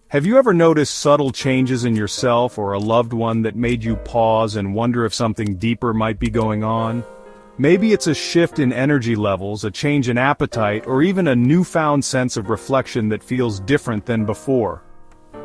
Have you ever noticed subtle changes in yourself or a loved one that made you pause and wonder if something deeper might be going on? Maybe it's a shift in energy levels, a change in appetite, or even a newfound sense of reflection that feels different than before.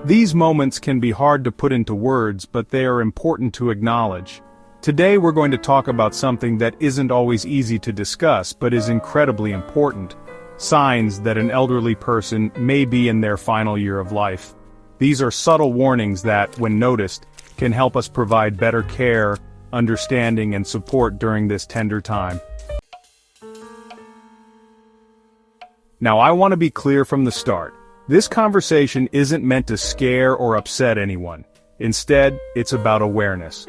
These moments can be hard to put into words, but they are important to acknowledge. Today we're going to talk about something that isn't always easy to discuss, but is incredibly important: signs that an elderly person may be in their final year of life. These are subtle warnings that, when noticed, can help us provide better care, understanding, and support during this tender time. Now, I want to be clear from the start. This conversation isn't meant to scare or upset anyone. Instead, it's about awareness.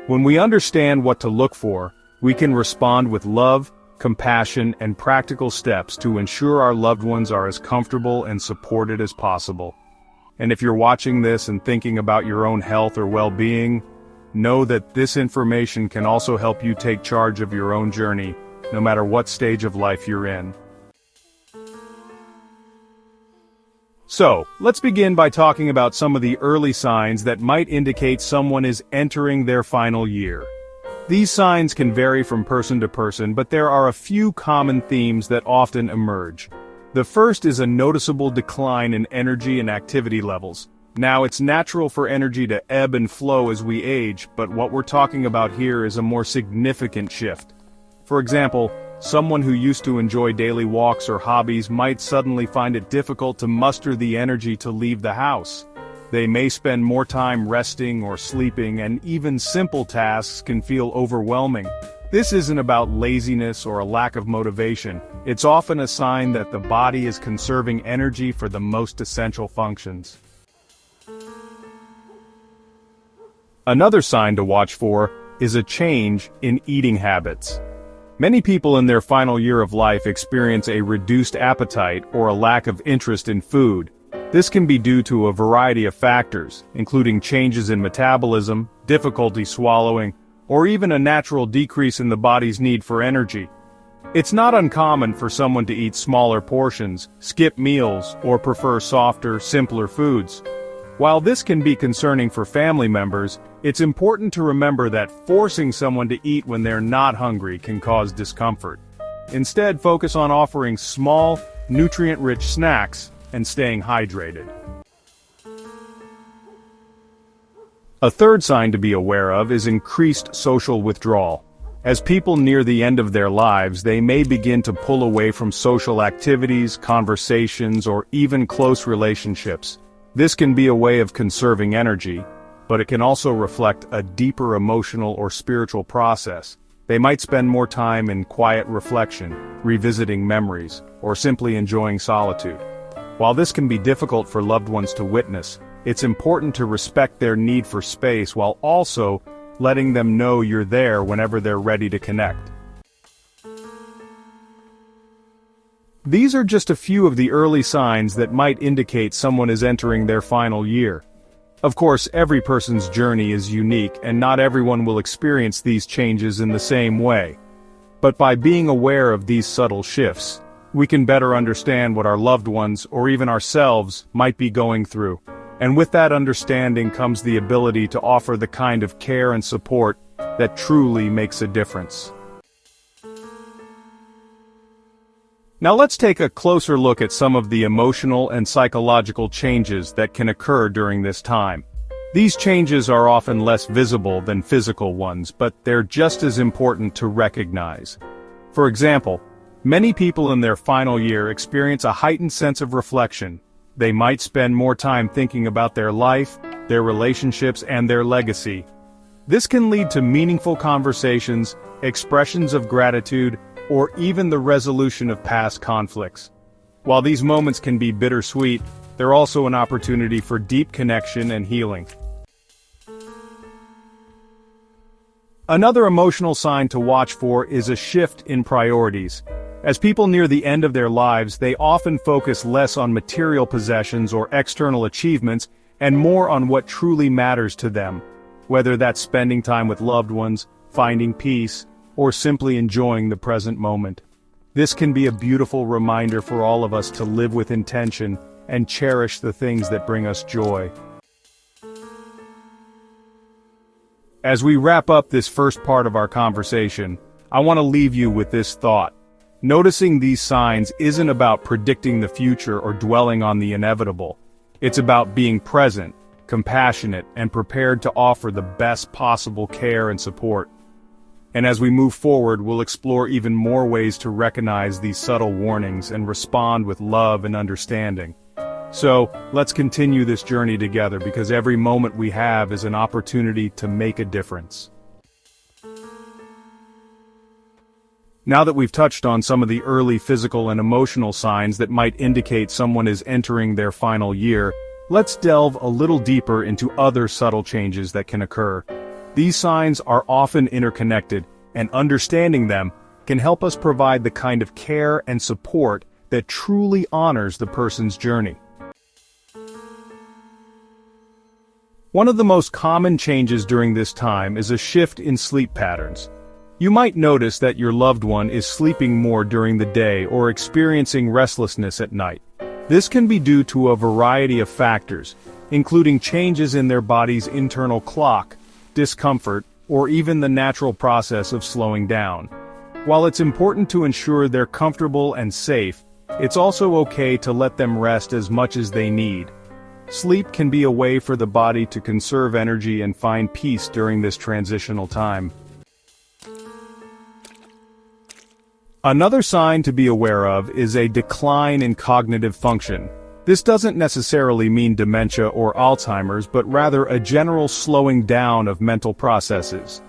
When we understand what to look for, we can respond with love, compassion, and practical steps to ensure our loved ones are as comfortable and supported as possible. And if you're watching this and thinking about your own health or well-being, know that this information can also help you take charge of your own journey, no matter what stage of life you're in. So, let's begin by talking about some of the early signs that might indicate someone is entering their final year. These signs can vary from person to person, but there are a few common themes that often emerge. The first is a noticeable decline in energy and activity levels. Now, it's natural for energy to ebb and flow as we age, but what we're talking about here is a more significant shift. For example, someone who used to enjoy daily walks or hobbies might suddenly find it difficult to muster the energy to leave the house. They may spend more time resting or sleeping, and even simple tasks can feel overwhelming. This isn't about laziness or a lack of motivation. It's often a sign that the body is conserving energy for the most essential functions. Another sign to watch for is a change in eating habits. Many people in their final year of life experience a reduced appetite or a lack of interest in food. This can be due to a variety of factors, including changes in metabolism, difficulty swallowing, or even a natural decrease in the body's need for energy. It's not uncommon for someone to eat smaller portions, skip meals, or prefer softer, simpler foods. While this can be concerning for family members, it's important to remember that forcing someone to eat when they're not hungry can cause discomfort. Instead, focus on offering small, nutrient-rich snacks and staying hydrated. A third sign to be aware of is increased social withdrawal. As people near the end of their lives, they may begin to pull away from social activities, conversations, or even close relationships. This can be a way of conserving energy, but it can also reflect a deeper emotional or spiritual process. They might spend more time in quiet reflection, revisiting memories, or simply enjoying solitude. While this can be difficult for loved ones to witness, it's important to respect their need for space while also letting them know you're there whenever they're ready to connect. These are just a few of the early signs that might indicate someone is entering their final year. Of course, every person's journey is unique, and not everyone will experience these changes in the same way. But by being aware of these subtle shifts, we can better understand what our loved ones, or even ourselves, might be going through. And with that understanding comes the ability to offer the kind of care and support that truly makes a difference. Now let's take a closer look at some of the emotional and psychological changes that can occur during this time. These changes are often less visible than physical ones, but they're just as important to recognize. For example, many people in their final year experience a heightened sense of reflection. They might spend more time thinking about their life, their relationships, and their legacy. This can lead to meaningful conversations, expressions of gratitude, or even the resolution of past conflicts. While these moments can be bittersweet, they're also an opportunity for deep connection and healing. Another emotional sign to watch for is a shift in priorities. As people near the end of their lives, they often focus less on material possessions or external achievements and more on what truly matters to them, whether that's spending time with loved ones, finding peace, or simply enjoying the present moment. This can be a beautiful reminder for all of us to live with intention and cherish the things that bring us joy. As we wrap up this first part of our conversation, I want to leave you with this thought. Noticing these signs isn't about predicting the future or dwelling on the inevitable. It's about being present, compassionate, and prepared to offer the best possible care and support. And as we move forward, we'll explore even more ways to recognize these subtle warnings and respond with love and understanding. So, let's continue this journey together, because every moment we have is an opportunity to make a difference. Now that we've touched on some of the early physical and emotional signs that might indicate someone is entering their final year, let's delve a little deeper into other subtle changes that can occur. These signs are often interconnected, and understanding them can help us provide the kind of care and support that truly honors the person's journey. One of the most common changes during this time is a shift in sleep patterns. You might notice that your loved one is sleeping more during the day or experiencing restlessness at night. This can be due to a variety of factors, including changes in their body's internal clock, discomfort, or even the natural process of slowing down. While it's important to ensure they're comfortable and safe, it's also okay to let them rest as much as they need. Sleep can be a way for the body to conserve energy and find peace during this transitional time. Another sign to be aware of is a decline in cognitive function. This doesn't necessarily mean dementia or Alzheimer's, but rather a general slowing down of mental processes.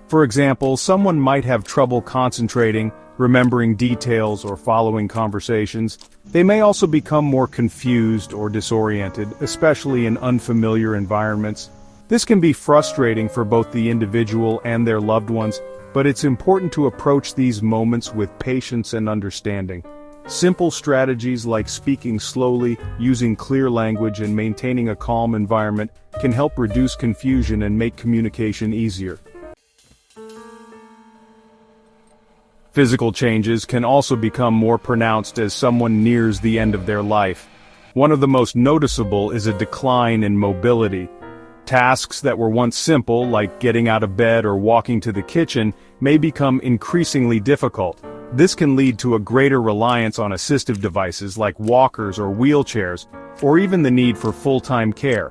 For example, someone might have trouble concentrating, remembering details, or following conversations. They may also become more confused or disoriented, especially in unfamiliar environments. This can be frustrating for both the individual and their loved ones, but it's important to approach these moments with patience and understanding. Simple strategies like speaking slowly, using clear language, and maintaining a calm environment can help reduce confusion and make communication easier. Physical changes can also become more pronounced as someone nears the end of their life. One of the most noticeable is a decline in mobility. Tasks that were once simple, like getting out of bed or walking to the kitchen, may become increasingly difficult. This can lead to a greater reliance on assistive devices like walkers or wheelchairs, or even the need for full-time care.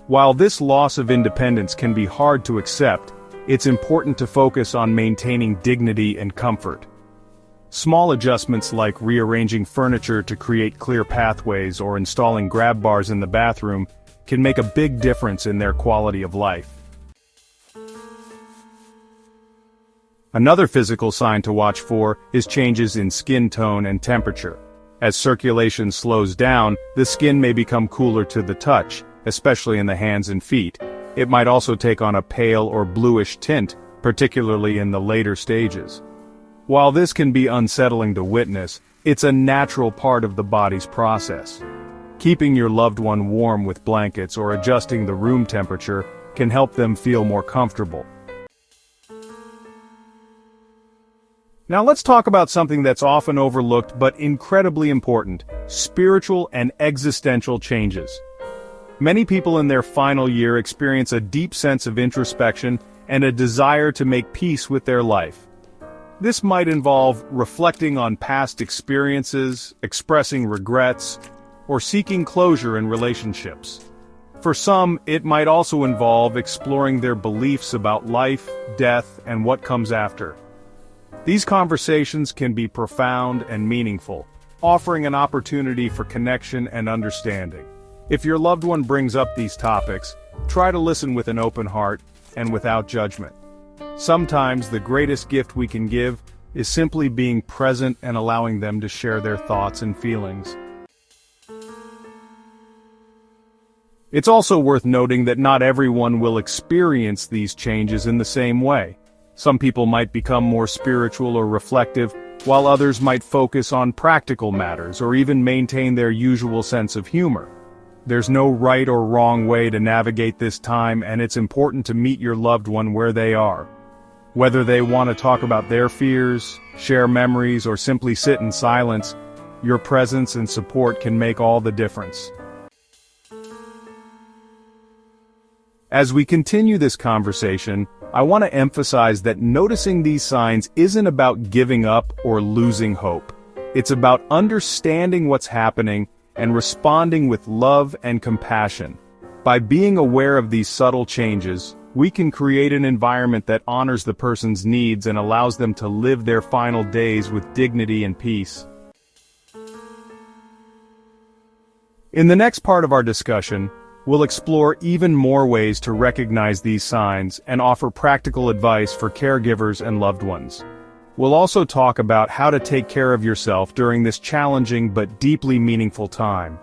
While this loss of independence can be hard to accept, it's important to focus on maintaining dignity and comfort. Small adjustments like rearranging furniture to create clear pathways or installing grab bars in the bathroom can make a big difference in their quality of life. Another physical sign to watch for is changes in skin tone and temperature. As circulation slows down, the skin may become cooler to the touch, especially in the hands and feet. It might also take on a pale or bluish tint, particularly in the later stages. While this can be unsettling to witness, it's a natural part of the body's process. Keeping your loved one warm with blankets or adjusting the room temperature can help them feel more comfortable. Now let's talk about something that's often overlooked but incredibly important: spiritual and existential changes. Many people in their final year experience a deep sense of introspection and a desire to make peace with their life. This might involve reflecting on past experiences, expressing regrets, or seeking closure in relationships. For some, it might also involve exploring their beliefs about life, death, and what comes after. These conversations can be profound and meaningful, offering an opportunity for connection and understanding. If your loved one brings up these topics, try to listen with an open heart and without judgment. Sometimes the greatest gift we can give is simply being present and allowing them to share their thoughts and feelings. It's also worth noting that not everyone will experience these changes in the same way. Some people might become more spiritual or reflective, while others might focus on practical matters or even maintain their usual sense of humor. There's no right or wrong way to navigate this time, and it's important to meet your loved one where they are. Whether they want to talk about their fears, share memories, or simply sit in silence, your presence and support can make all the difference. As we continue this conversation, I want to emphasize that noticing these signs isn't about giving up or losing hope. It's about understanding what's happening and responding with love and compassion. By being aware of these subtle changes, we can create an environment that honors the person's needs and allows them to live their final days with dignity and peace. In the next part of our discussion, we'll explore even more ways to recognize these signs and offer practical advice for caregivers and loved ones. We'll also talk about how to take care of yourself during this challenging but deeply meaningful time.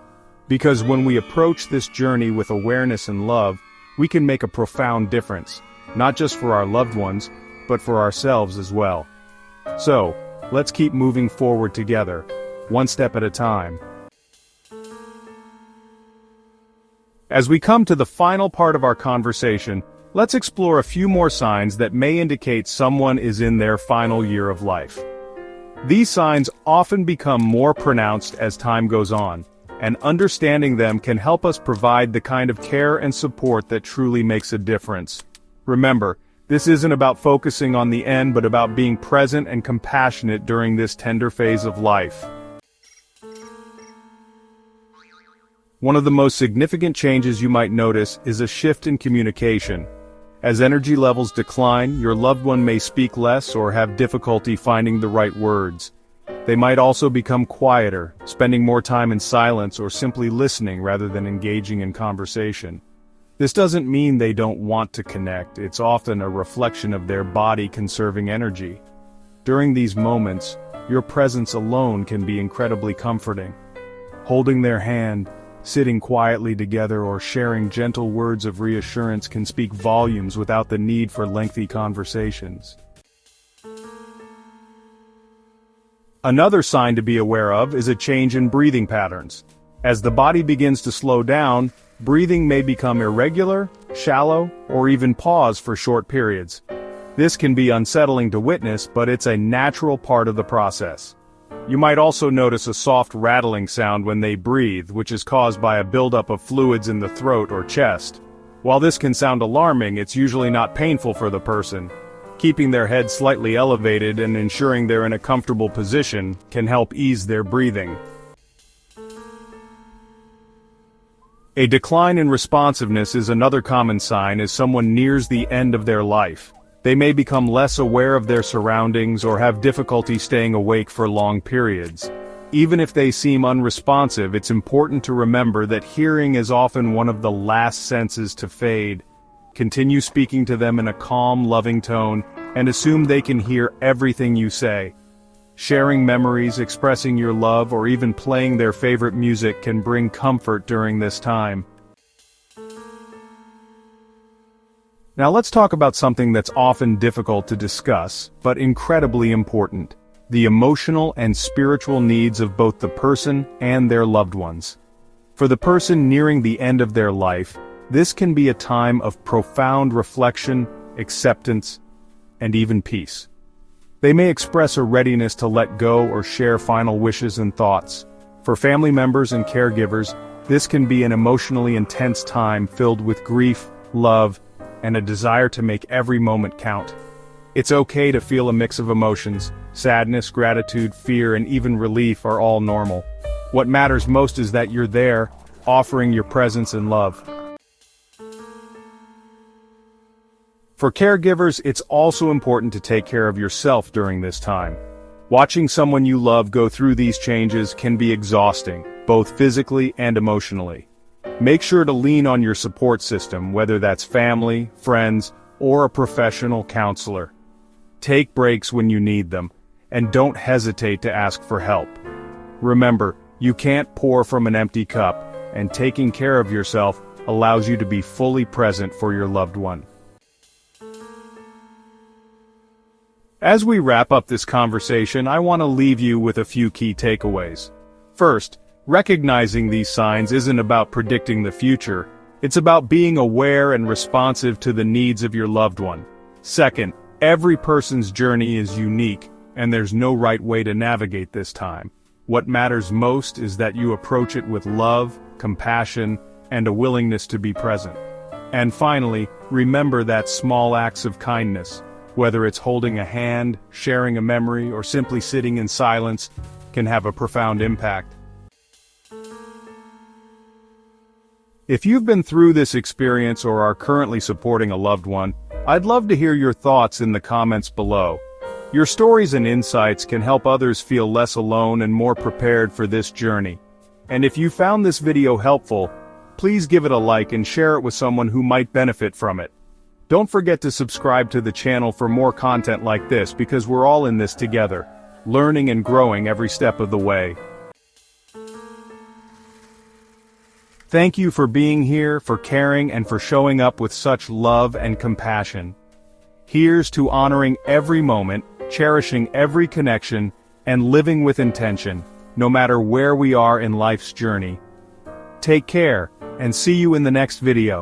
Because when we approach this journey with awareness and love, we can make a profound difference, not just for our loved ones, but for ourselves as well. So, let's keep moving forward together, one step at a time. As we come to the final part of our conversation, let's explore a few more signs that may indicate someone is in their final year of life. These signs often become more pronounced as time goes on, and understanding them can help us provide the kind of care and support that truly makes a difference. Remember, this isn't about focusing on the end but about being present and compassionate during this tender phase of life. One of the most significant changes you might notice is a shift in communication. As energy levels decline, your loved one may speak less or have difficulty finding the right words. They might also become quieter, spending more time in silence or simply listening rather than engaging in conversation. This doesn't mean they don't want to connect, it's often a reflection of their body conserving energy. During these moments, your presence alone can be incredibly comforting. Holding their hand, sitting quietly together, or sharing gentle words of reassurance can speak volumes without the need for lengthy conversations. Another sign to be aware of is a change in breathing patterns. As the body begins to slow down, breathing may become irregular, shallow, or even pause for short periods. This can be unsettling to witness, but it's a natural part of the process. You might also notice a soft rattling sound when they breathe, which is caused by a buildup of fluids in the throat or chest. While this can sound alarming, it's usually not painful for the person. Keeping their head slightly elevated and ensuring they're in a comfortable position can help ease their breathing. A decline in responsiveness is another common sign as someone nears the end of their life. They may become less aware of their surroundings or have difficulty staying awake for long periods. Even if they seem unresponsive, it's important to remember that hearing is often one of the last senses to fade. Continue speaking to them in a calm, loving tone, and assume they can hear everything you say. Sharing memories, expressing your love, or even playing their favorite music can bring comfort during this time. Now let's talk about something that's often difficult to discuss, but incredibly important: the emotional and spiritual needs of both the person and their loved ones. For the person nearing the end of their life, this can be a time of profound reflection, acceptance, and even peace. They may express a readiness to let go or share final wishes and thoughts. For family members and caregivers, this can be an emotionally intense time filled with grief, love, and a desire to make every moment count. It's okay to feel a mix of emotions. Sadness, gratitude, fear, and even relief are all normal. What matters most is that you're there, offering your presence and love. For caregivers, it's also important to take care of yourself during this time. Watching someone you love go through these changes can be exhausting, both physically and emotionally. Make sure to lean on your support system, whether that's family, friends, or a professional counselor. Take breaks when you need them, and don't hesitate to ask for help. Remember, you can't pour from an empty cup, and taking care of yourself allows you to be fully present for your loved one. As we wrap up this conversation, I want to leave you with a few key takeaways. First, recognizing these signs isn't about predicting the future. It's about being aware and responsive to the needs of your loved one. Second, Every person's journey is unique, and there's no right way to navigate this time. What matters most is that you approach it with love, compassion, and a willingness to be present. And finally, remember that small acts of kindness, whether it's holding a hand, sharing a memory, or simply sitting in silence, can have a profound impact. If you've been through this experience or are currently supporting a loved one, I'd love to hear your thoughts in the comments below. Your stories and insights can help others feel less alone and more prepared for this journey. And if you found this video helpful, please give it a like and share it with someone who might benefit from it. Don't forget to subscribe to the channel for more content like this because we're all in this together, learning and growing every step of the way. Thank you for being here, for caring, and for showing up with such love and compassion. Here's to honoring every moment, cherishing every connection, and living with intention, no matter where we are in life's journey. Take care, and see you in the next video.